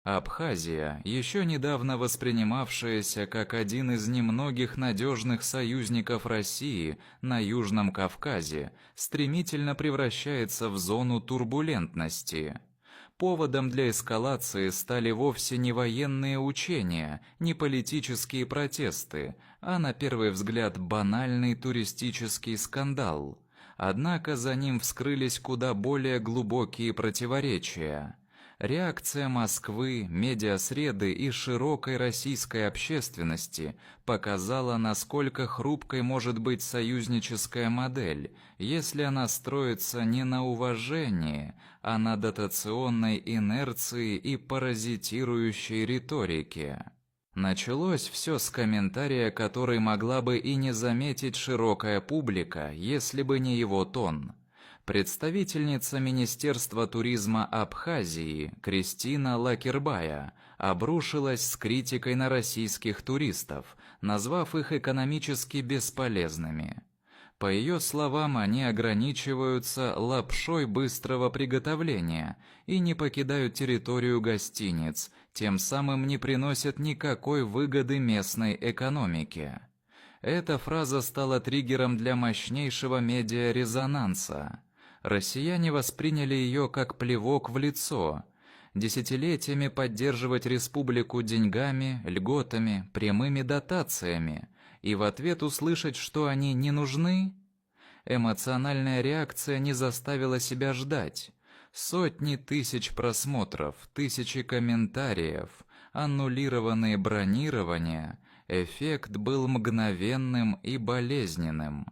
Абхазия, еще недавно воспринимавшаяся как один из немногих надежных союзников России на Южном Кавказе, стремительно превращается в зону турбулентности. Поводом для эскалации стали вовсе не военные учения, не политические протесты, а на первый взгляд банальный туристический скандал. Однако за ним вскрылись куда более глубокие противоречия. Реакция Москвы, медиасреды и широкой российской общественности показала, насколько хрупкой может быть союзническая модель, если она строится не на уважении, а на дотационной инерции и паразитирующей риторике. Началось все с комментария, который могла бы и не заметить широкая публика, если бы не его тон. Представительница Министерства туризма Абхазии Кристина Лакербая обрушилась с критикой на российских туристов, назвав их экономически бесполезными. По ее словам, они ограничиваются лапшой быстрого приготовления и не покидают территорию гостиниц, тем самым не приносят никакой выгоды местной экономике. Эта фраза стала триггером для мощнейшего медиарезонанса. Россияне восприняли ее как плевок в лицо. Десятилетиями поддерживать республику деньгами, льготами, прямыми дотациями, и в ответ услышать, что они не нужны? Эмоциональная реакция не заставила себя ждать. Сотни тысяч просмотров, тысячи комментариев, аннулированные бронирования. Эффект был мгновенным и болезненным.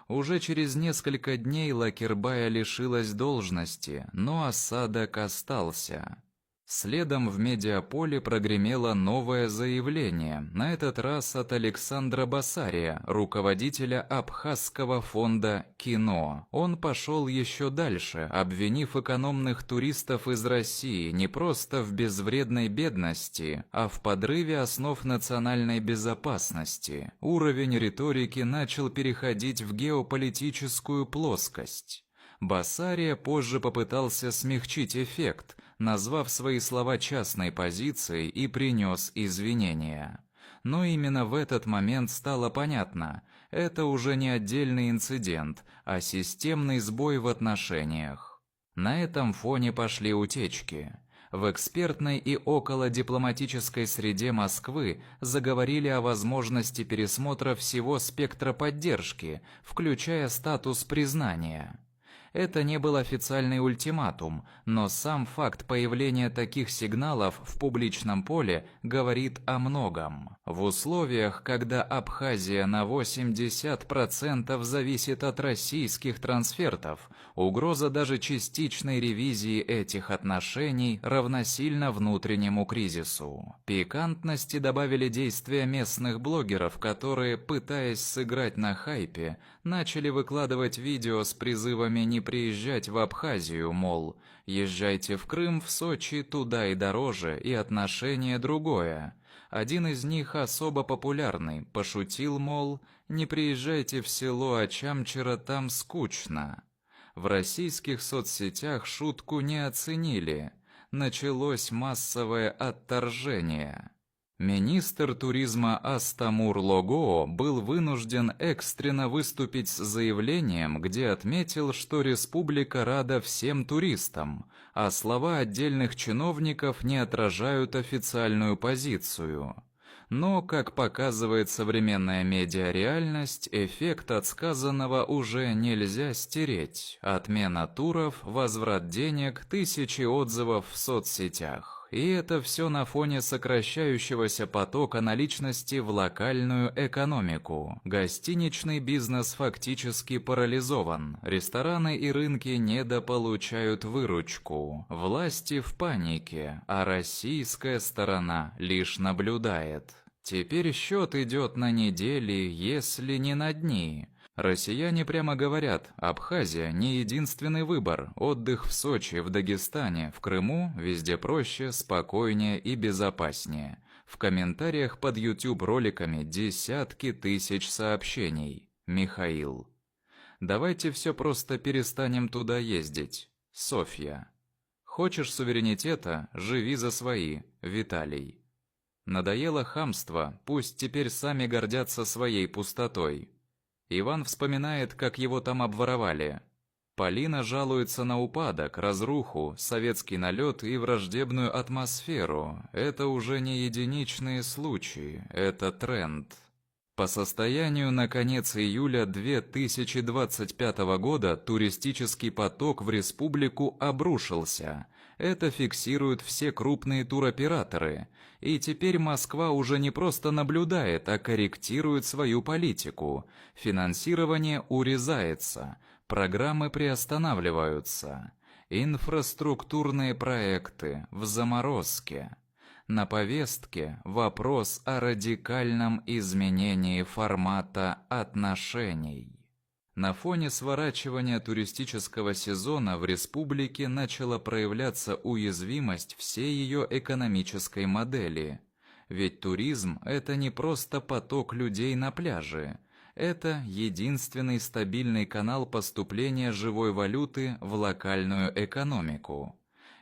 Уже через несколько дней Лакербая лишилась должности, но осадок остался. Следом в медиаполе прогремело новое заявление, на этот раз от Александра Басария, руководителя Абхазского фонда «Кино». Он пошел еще дальше, обвинив экономных туристов из России не просто в безвредной бедности, а в подрыве основ национальной безопасности. Уровень риторики начал переходить в геополитическую плоскость. Басария позже попытался смягчить эффект, назвав свои слова частной позицией и принес извинения. Но именно в этот момент стало понятно, это уже не отдельный инцидент, а системный сбой в отношениях. На этом фоне пошли утечки. В экспертной и околодипломатической среде Москвы заговорили о возможности пересмотра всего спектра поддержки, включая статус признания. Это не был официальный ультиматум, но сам факт появления таких сигналов в публичном поле говорит о многом. В условиях, когда Абхазия на 80% зависит от российских трансфертов, угроза даже частичной ревизии этих отношений равносильна внутреннему кризису. Пикантности добавили действия местных блогеров, которые, пытаясь сыграть на хайпе, начали выкладывать видео с призывами не приезжать в Абхазию, мол, езжайте в Крым, в Сочи, туда и дороже, и отношение другое. Один из них, особо популярный, пошутил, мол, не приезжайте в село Ачамчера, там скучно. В российских соцсетях шутку не оценили. Началось массовое отторжение. Министр туризма Астамур Логоо был вынужден экстренно выступить с заявлением, где отметил, что республика рада всем туристам, а слова отдельных чиновников не отражают официальную позицию. Но, как показывает современная медиареальность, эффект от сказанного уже нельзя стереть. Отмена туров, возврат денег, тысячи отзывов в соцсетях. И это все на фоне сокращающегося потока наличности в локальную экономику. Гостиничный бизнес фактически парализован. Рестораны и рынки недополучают выручку. Власти в панике, а российская сторона лишь наблюдает. Теперь счет идет на недели, если не на дни. Россияне прямо говорят, Абхазия не единственный выбор, отдых в Сочи, в Дагестане, в Крыму везде проще, спокойнее и безопаснее. В комментариях под YouTube-роликами десятки тысяч сообщений. Михаил. Давайте все просто перестанем туда ездить. Софья. Хочешь суверенитета – живи за свои, Виталий. Надоело хамство, пусть теперь сами гордятся своей пустотой. Иван вспоминает, как его там обворовали. Полина жалуется на упадок, разруху, советский налет и враждебную атмосферу. Это уже не единичные случаи, это тренд. По состоянию на конец июля 2025 года туристический поток в республику обрушился. Это фиксируют все крупные туроператоры. И теперь Москва уже не просто наблюдает, а корректирует свою политику. Финансирование урезается, программы приостанавливаются. Инфраструктурные проекты в заморозке. На повестке вопрос о радикальном изменении формата отношений. На фоне сворачивания туристического сезона в республике начала проявляться уязвимость всей ее экономической модели. Ведь туризм – это не просто поток людей на пляже. Это единственный стабильный канал поступления живой валюты в локальную экономику.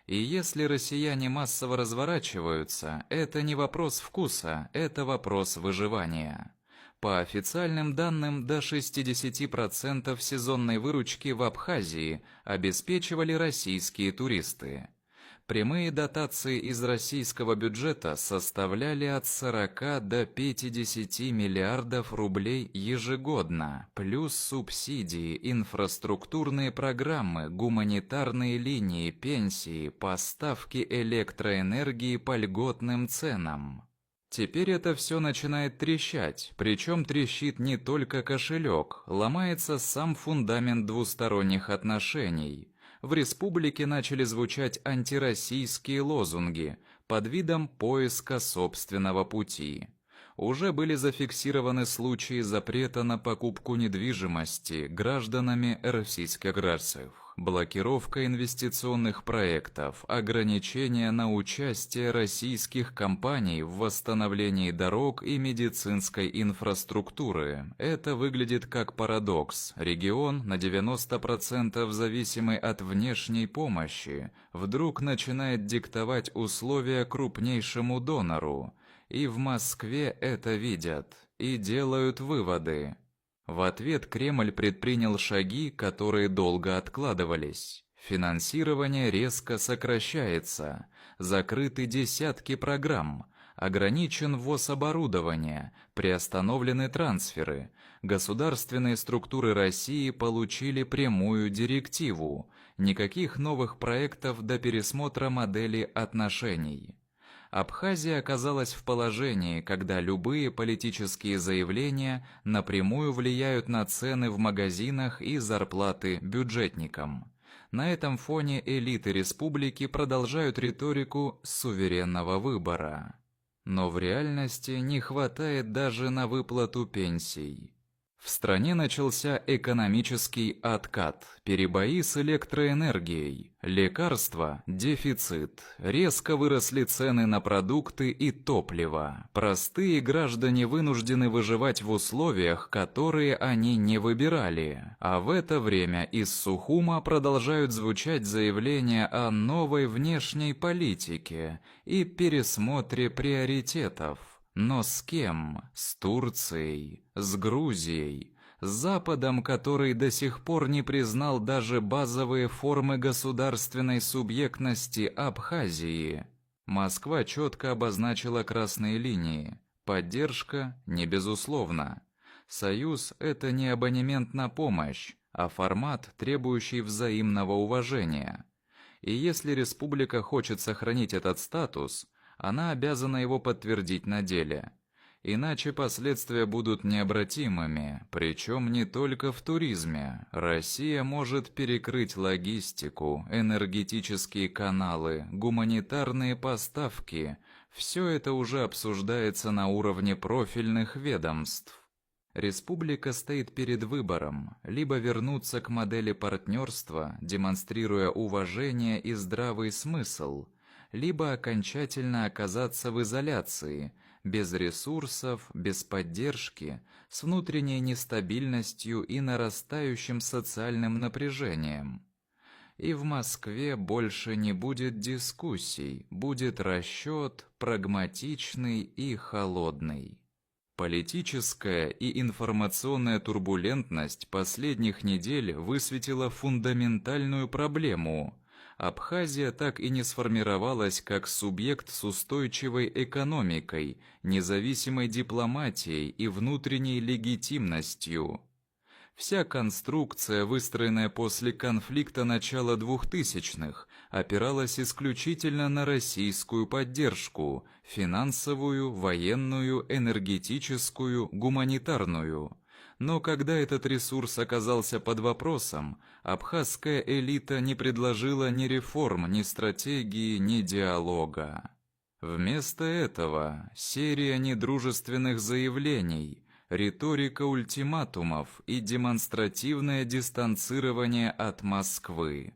И если россияне массово разворачиваются, это не вопрос вкуса, это вопрос выживания. По официальным данным, до 60% сезонной выручки в Абхазии обеспечивали российские туристы. Прямые дотации из российского бюджета составляли от 40 до 50 миллиардов рублей ежегодно, плюс субсидии, инфраструктурные программы, гуманитарные линии, пенсии, поставки электроэнергии по льготным ценам. Теперь это все начинает трещать, причем трещит не только кошелек, ломается сам фундамент двусторонних отношений. В республике начали звучать антироссийские лозунги под видом поиска собственного пути. Уже были зафиксированы случаи запрета на покупку недвижимости гражданами Российской Федерации, блокировка инвестиционных проектов, ограничения на участие российских компаний в восстановлении дорог и медицинской инфраструктуры. Это выглядит как парадокс. Регион, на 90% зависимый от внешней помощи, вдруг начинает диктовать условия крупнейшему донору. И в Москве это видят и делают выводы. В ответ Кремль предпринял шаги, которые долго откладывались. Финансирование резко сокращается, закрыты десятки программ, ограничен ввоз оборудования, приостановлены трансферы. Государственные структуры России получили прямую директиву: никаких новых проектов до пересмотра модели отношений. Абхазия оказалась в положении, когда любые политические заявления напрямую влияют на цены в магазинах и зарплаты бюджетникам. На этом фоне элиты республики продолжают риторику суверенного выбора. Но в реальности не хватает даже на выплату пенсий. В стране начался экономический откат, перебои с электроэнергией, лекарства – дефицит, резко выросли цены на продукты и топливо. Простые граждане вынуждены выживать в условиях, которые они не выбирали. А в это время из Сухума продолжают звучать заявления о новой внешней политике и пересмотре приоритетов. Но с кем? С Турцией, с Грузией, с Западом, который до сих пор не признал даже базовые формы государственной субъектности Абхазии. Москва четко обозначила красные линии. Поддержка не безусловна. Союз – это не абонемент на помощь, а формат, требующий взаимного уважения. И если республика хочет сохранить этот статус, она обязана его подтвердить на деле. Иначе последствия будут необратимыми, причем не только в туризме. Россия может перекрыть логистику, энергетические каналы, гуманитарные поставки. Все это уже обсуждается на уровне профильных ведомств. Республика стоит перед выбором: либо вернуться к модели партнерства, демонстрируя уважение и здравый смысл, либо окончательно оказаться в изоляции, без ресурсов, без поддержки, с внутренней нестабильностью и нарастающим социальным напряжением. И в Москве больше не будет дискуссий, будет расчет прагматичный и холодный. Политическая и информационная турбулентность последних недель высветила фундаментальную проблему. Абхазия так и не сформировалась как субъект с устойчивой экономикой, независимой дипломатией и внутренней легитимностью. Вся конструкция, выстроенная после конфликта начала 2000-х, опиралась исключительно на российскую поддержку – финансовую, военную, энергетическую, гуманитарную. Но когда этот ресурс оказался под вопросом, абхазская элита не предложила ни реформ, ни стратегии, ни диалога. Вместо этого серия недружественных заявлений, риторика ультиматумов и демонстративное дистанцирование от Москвы.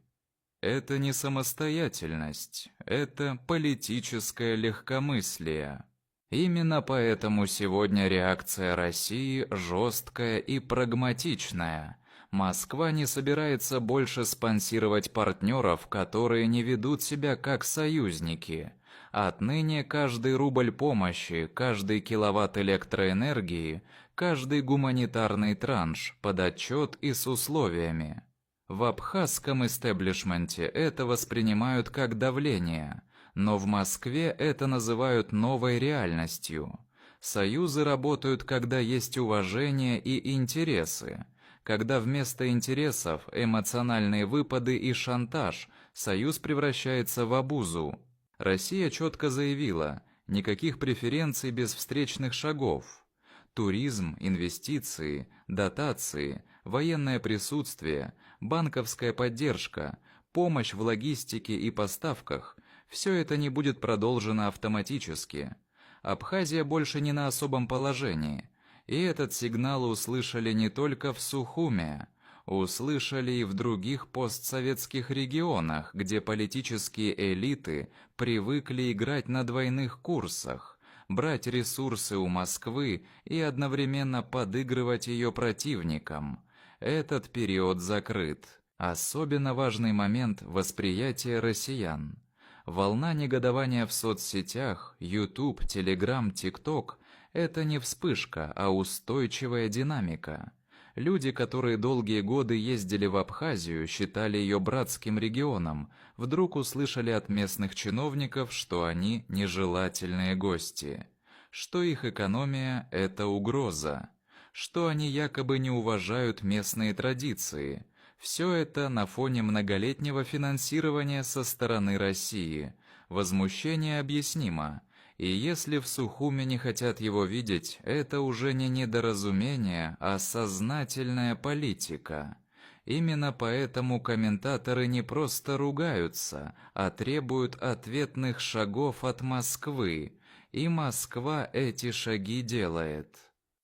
Это не самостоятельность, это политическое легкомыслие. Именно поэтому сегодня реакция России жесткая и прагматичная. Москва не собирается больше спонсировать партнеров, которые не ведут себя как союзники. Отныне каждый рубль помощи, каждый киловатт электроэнергии, каждый гуманитарный транш под отчет и с условиями. В абхазском истеблишменте это воспринимают как давление, но в Москве это называют новой реальностью. Союзы работают, когда есть уважение и интересы. Когда вместо интересов эмоциональные выпады и шантаж, союз превращается в обузу. Россия четко заявила: никаких преференций без встречных шагов. Туризм, инвестиции, дотации, военное присутствие, банковская поддержка, помощь в логистике и поставках – все это не будет продолжено автоматически. Абхазия больше не на особом положении. И этот сигнал услышали не только в Сухуме, услышали и в других постсоветских регионах, где политические элиты привыкли играть на двойных курсах, брать ресурсы у Москвы и одновременно подыгрывать ее противникам. Этот период закрыт. Особенно важный момент восприятия россиян. Волна негодования в соцсетях, YouTube, Telegram, TikTok – это не вспышка, а устойчивая динамика. Люди, которые долгие годы ездили в Абхазию, считали ее братским регионом, вдруг услышали от местных чиновников, что они нежелательные гости, что их экономия – это угроза, что они якобы не уважают местные традиции. Все это на фоне многолетнего финансирования со стороны России. Возмущение объяснимо. И если в Сухуме не хотят его видеть, это уже не недоразумение, а сознательная политика. Именно поэтому комментаторы не просто ругаются, а требуют ответных шагов от Москвы. И Москва эти шаги делает.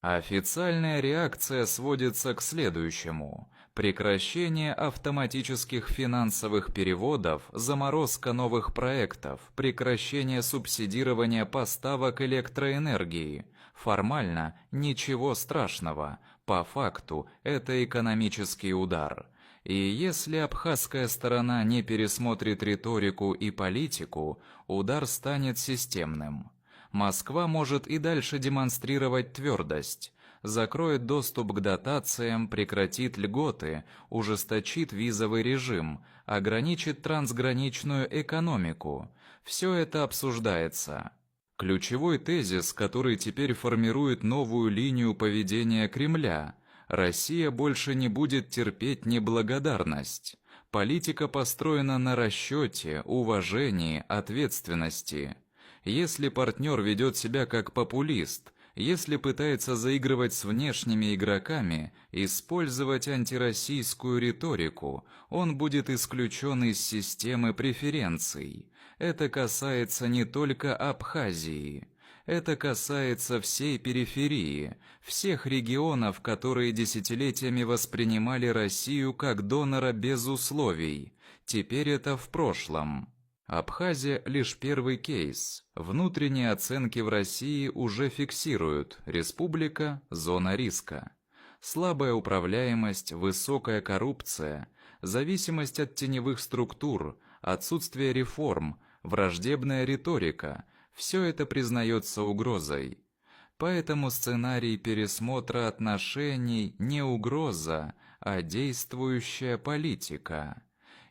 Официальная реакция сводится к следующему. Прекращение автоматических финансовых переводов, заморозка новых проектов, прекращение субсидирования поставок электроэнергии. Формально ничего страшного, по факту это экономический удар. И если абхазская сторона не пересмотрит риторику и политику, удар станет системным. Москва может и дальше демонстрировать твердость. Закроет доступ к дотациям, прекратит льготы, ужесточит визовый режим, ограничит трансграничную экономику. Все это обсуждается. Ключевой тезис, который теперь формирует новую линию поведения Кремля – Россия больше не будет терпеть неблагодарность. Политика построена на расчете, уважении, ответственности. Если партнер ведет себя как популист, если пытается заигрывать с внешними игроками, использовать антироссийскую риторику, он будет исключен из системы преференций. Это касается не только Абхазии. Это касается всей периферии, всех регионов, которые десятилетиями воспринимали Россию как донора без условий. Теперь это в прошлом. Абхазия – лишь первый кейс. Внутренние оценки в России уже фиксируют: республика – зона риска. Слабая управляемость, высокая коррупция. Зависимость от теневых структур, отсутствие реформ, враждебная риторика – все это признается угрозой. Поэтому сценарий пересмотра отношений не угроза, а действующая политика.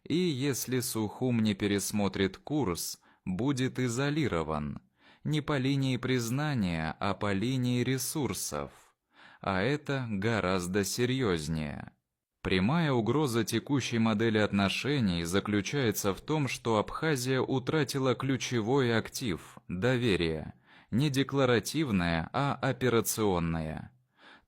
И если Сухум не пересмотрит курс, будет изолирован. Не по линии признания, а по линии ресурсов. А это гораздо серьезнее. Прямая угроза текущей модели отношений заключается в том, что Абхазия утратила ключевой актив – доверие. Не декларативное, а операционное.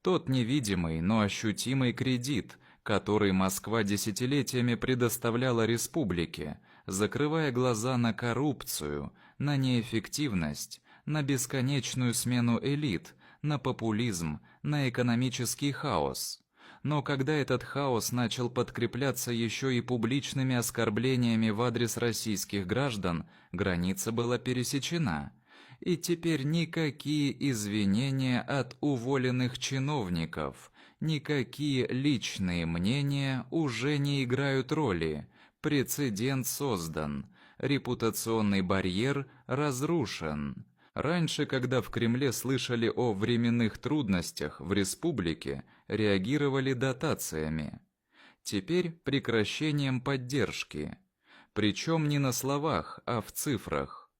Тот невидимый, но ощутимый кредит, который Москва десятилетиями предоставляла республике, закрывая глаза на коррупцию, на неэффективность, на бесконечную смену элит, на популизм, на экономический хаос. Но когда этот хаос начал подкрепляться еще и публичными оскорблениями в адрес российских граждан, граница была пересечена. И теперь никакие извинения от уволенных чиновников, никакие личные мнения уже не играют роли. Прецедент создан, репутационный барьер разрушен. Раньше, когда в Кремле слышали о временных трудностях в республике, реагировали дотациями. Теперь прекращением поддержки. Причем не на словах, а в цифрах.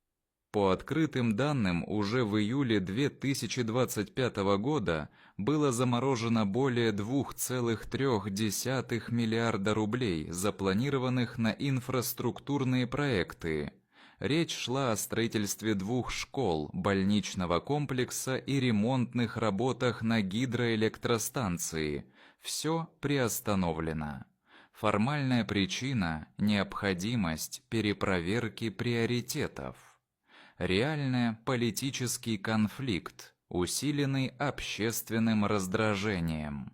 По открытым данным, уже в июле 2025 года было заморожено более 2,3 миллиарда рублей, запланированных на инфраструктурные проекты. Речь шла о строительстве 2 школ, больничного комплекса и ремонтных работах на гидроэлектростанции. Все приостановлено. Формальная причина – необходимость перепроверки приоритетов. Реальный политический конфликт, усиленный общественным раздражением.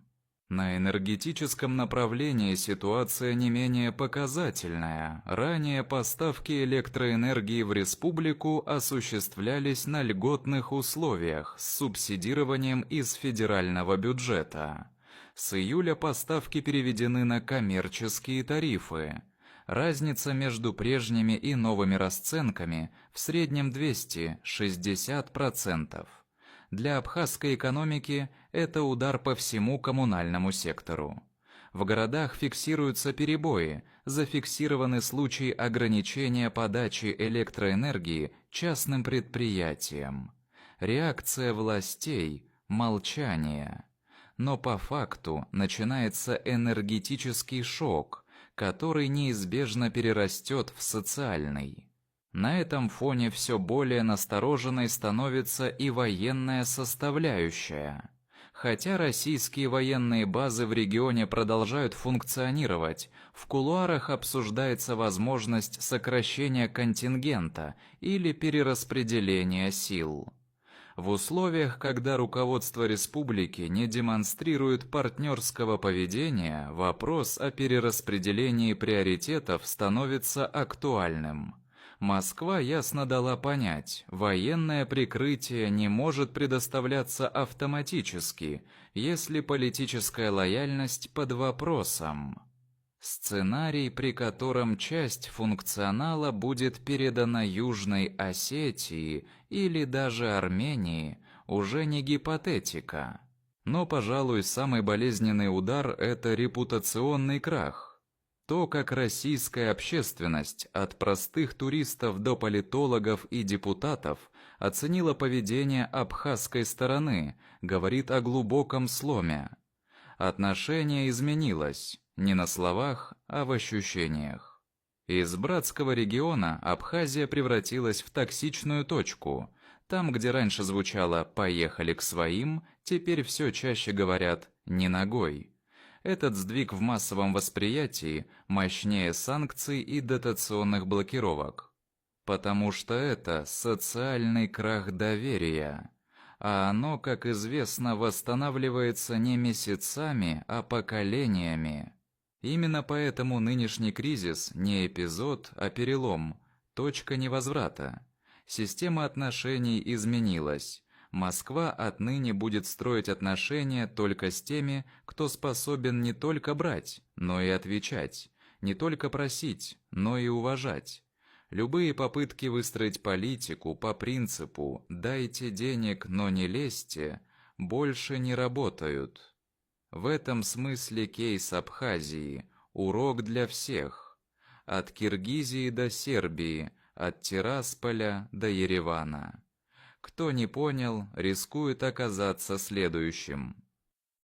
На энергетическом направлении ситуация не менее показательная. Ранее поставки электроэнергии в республику осуществлялись на льготных условиях с субсидированием из федерального бюджета. С июля поставки переведены на коммерческие тарифы. Разница между прежними и новыми расценками в среднем 260%. Для абхазской экономики это удар по всему коммунальному сектору. В городах фиксируются перебои, зафиксированы случаи ограничения подачи электроэнергии частным предприятиям. Реакция властей – молчание. Но по факту начинается энергетический шок, который неизбежно перерастет в социальный. На этом фоне все более настороженной становится и военная составляющая. Хотя российские военные базы в регионе продолжают функционировать, в кулуарах обсуждается возможность сокращения контингента или перераспределения сил. В условиях, когда руководство республики не демонстрирует партнерского поведения, вопрос о перераспределении приоритетов становится актуальным. Москва ясно дала понять, военное прикрытие не может предоставляться автоматически, если политическая лояльность под вопросом. Сценарий, при котором часть функционала будет передана Южной Осетии или даже Армении, уже не гипотетика. Но, пожалуй, самый болезненный удар – это репутационный крах. То, как российская общественность, от простых туристов до политологов и депутатов, оценила поведение абхазской стороны, говорит о глубоком сломе. Отношение изменилось. Не на словах, а в ощущениях. Из братского региона Абхазия превратилась в токсичную точку. Там, где раньше звучало «поехали к своим», теперь все чаще говорят «не ногой». Этот сдвиг в массовом восприятии мощнее санкций и дотационных блокировок. Потому что это социальный крах доверия. А оно, как известно, восстанавливается не месяцами, а поколениями. Именно поэтому нынешний кризис не эпизод, а перелом, точка невозврата. Система отношений изменилась. Москва отныне будет строить отношения только с теми, кто способен не только брать, но и отвечать. Не только просить, но и уважать. Любые попытки выстроить политику по принципу «дайте денег, но не лезьте» больше не работают. В этом смысле кейс Абхазии – урок для всех. От Киргизии до Сербии, от Тирасполя до Еревана. Кто не понял, рискует оказаться следующим.